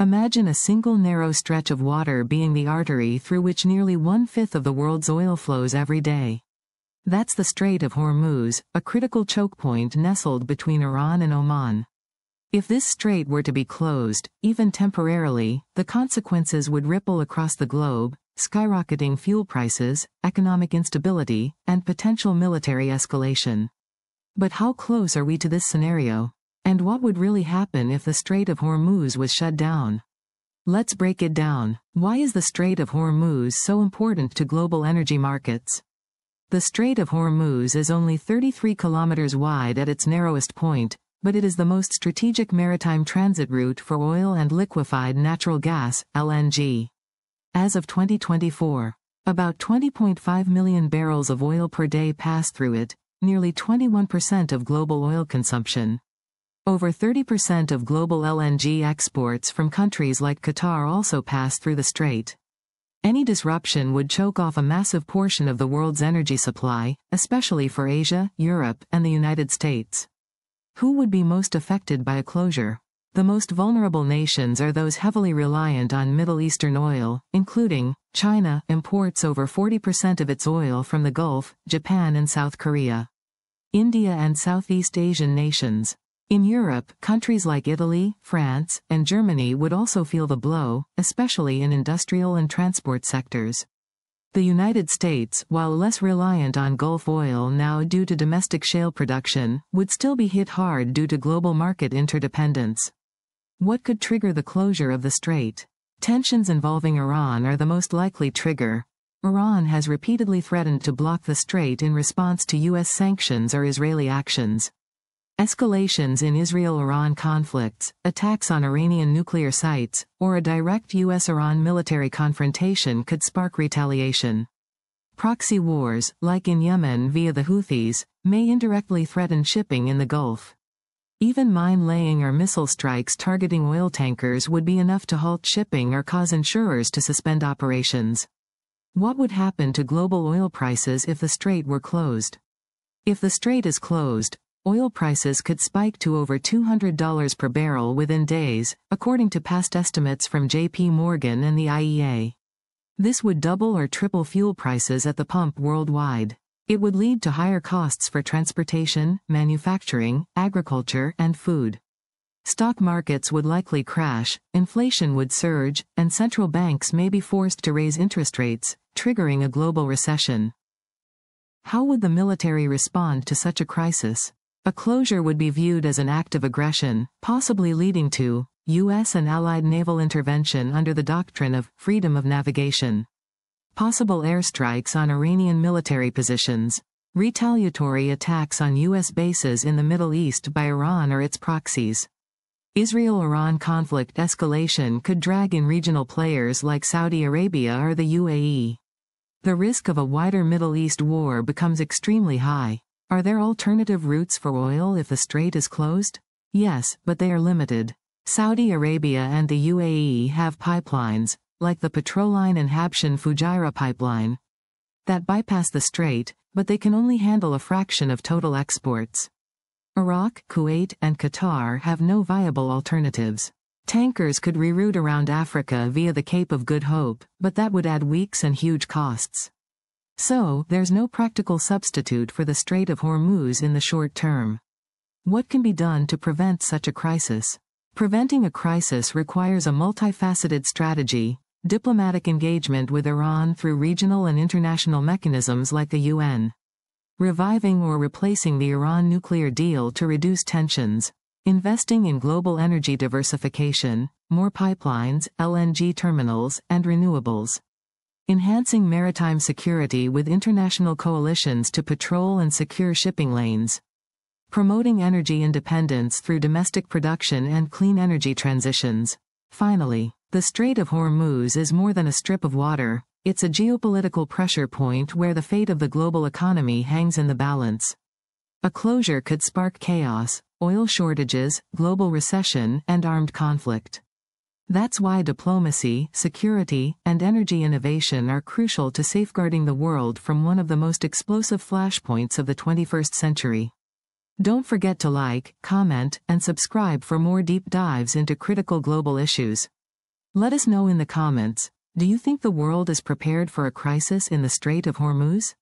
Imagine a single narrow stretch of water being the artery through which nearly 1/5 of the world's oil flows every day. That's the Strait of Hormuz, a critical choke point nestled between Iran and Oman. If this strait were to be closed, even temporarily, the consequences would ripple across the globe, skyrocketing fuel prices, economic instability, and potential military escalation. But how close are we to this scenario? And what would really happen if the Strait of Hormuz was shut down? Let's break it down. Why is the Strait of Hormuz so important to global energy markets? The Strait of Hormuz is only 33 kilometers wide at its narrowest point, but it is the most strategic maritime transit route for oil and liquefied natural gas, LNG. As of 2024, about 20.5 million barrels of oil per day pass through it, nearly 21% of global oil consumption. Over 30% of global LNG exports from countries like Qatar also pass through the strait. Any disruption would choke off a massive portion of the world's energy supply, especially for Asia, Europe, and the United States. Who would be most affected by a closure? The most vulnerable nations are those heavily reliant on Middle Eastern oil, including China imports over 40% of its oil from the Gulf, Japan and South Korea. India and Southeast Asian nations. In Europe, countries like Italy, France, and Germany would also feel the blow, especially in industrial and transport sectors. The United States, while less reliant on Gulf oil now due to domestic shale production, would still be hit hard due to global market interdependence. What could trigger the closure of the strait? Tensions involving Iran are the most likely trigger. Iran has repeatedly threatened to block the strait in response to U.S. sanctions or Israeli actions. Escalations in Israel-Iran conflicts, attacks on Iranian nuclear sites, or a direct U.S.-Iran military confrontation could spark retaliation. Proxy wars, like in Yemen via the Houthis, may indirectly threaten shipping in the Gulf. Even mine-laying or missile strikes targeting oil tankers would be enough to halt shipping or cause insurers to suspend operations. What would happen to global oil prices if the strait were closed? If the strait is closed, oil prices could spike to over $200 per barrel within days, according to past estimates from J.P. Morgan and the IEA. This would double or triple fuel prices at the pump worldwide. It would lead to higher costs for transportation, manufacturing, agriculture, and food. Stock markets would likely crash, inflation would surge, and central banks may be forced to raise interest rates, triggering a global recession. How would the military respond to such a crisis? A closure would be viewed as an act of aggression, possibly leading to U.S. and Allied naval intervention under the doctrine of freedom of navigation. Possible airstrikes on Iranian military positions. Retaliatory attacks on U.S. bases in the Middle East by Iran or its proxies. Israel-Iran conflict escalation could drag in regional players like Saudi Arabia or the UAE. The risk of a wider Middle East war becomes extremely high. Are there alternative routes for oil if the strait is closed? Yes, but they are limited. Saudi Arabia and the UAE have pipelines, like the Petroline and Habshan-Fujairah pipeline, that bypass the strait, but they can only handle a fraction of total exports. Iraq, Kuwait, and Qatar have no viable alternatives. Tankers could reroute around Africa via the Cape of Good Hope, but that would add weeks and huge costs. So, there's no practical substitute for the Strait of Hormuz in the short term. What can be done to prevent such a crisis? Preventing a crisis requires a multifaceted strategy, diplomatic engagement with Iran through regional and international mechanisms like the UN. Reviving or replacing the Iran nuclear deal to reduce tensions. Investing in global energy diversification, more pipelines, LNG terminals, and renewables. Enhancing maritime security with international coalitions to patrol and secure shipping lanes. Promoting energy independence through domestic production and clean energy transitions. Finally, the Strait of Hormuz is more than a strip of water, it's a geopolitical pressure point where the fate of the global economy hangs in the balance. A closure could spark chaos, oil shortages, global recession, and armed conflict. That's why diplomacy, security, and energy innovation are crucial to safeguarding the world from one of the most explosive flashpoints of the 21st century. Don't forget to like, comment, and subscribe for more deep dives into critical global issues. Let us know in the comments, do you think the world is prepared for a crisis in the Strait of Hormuz?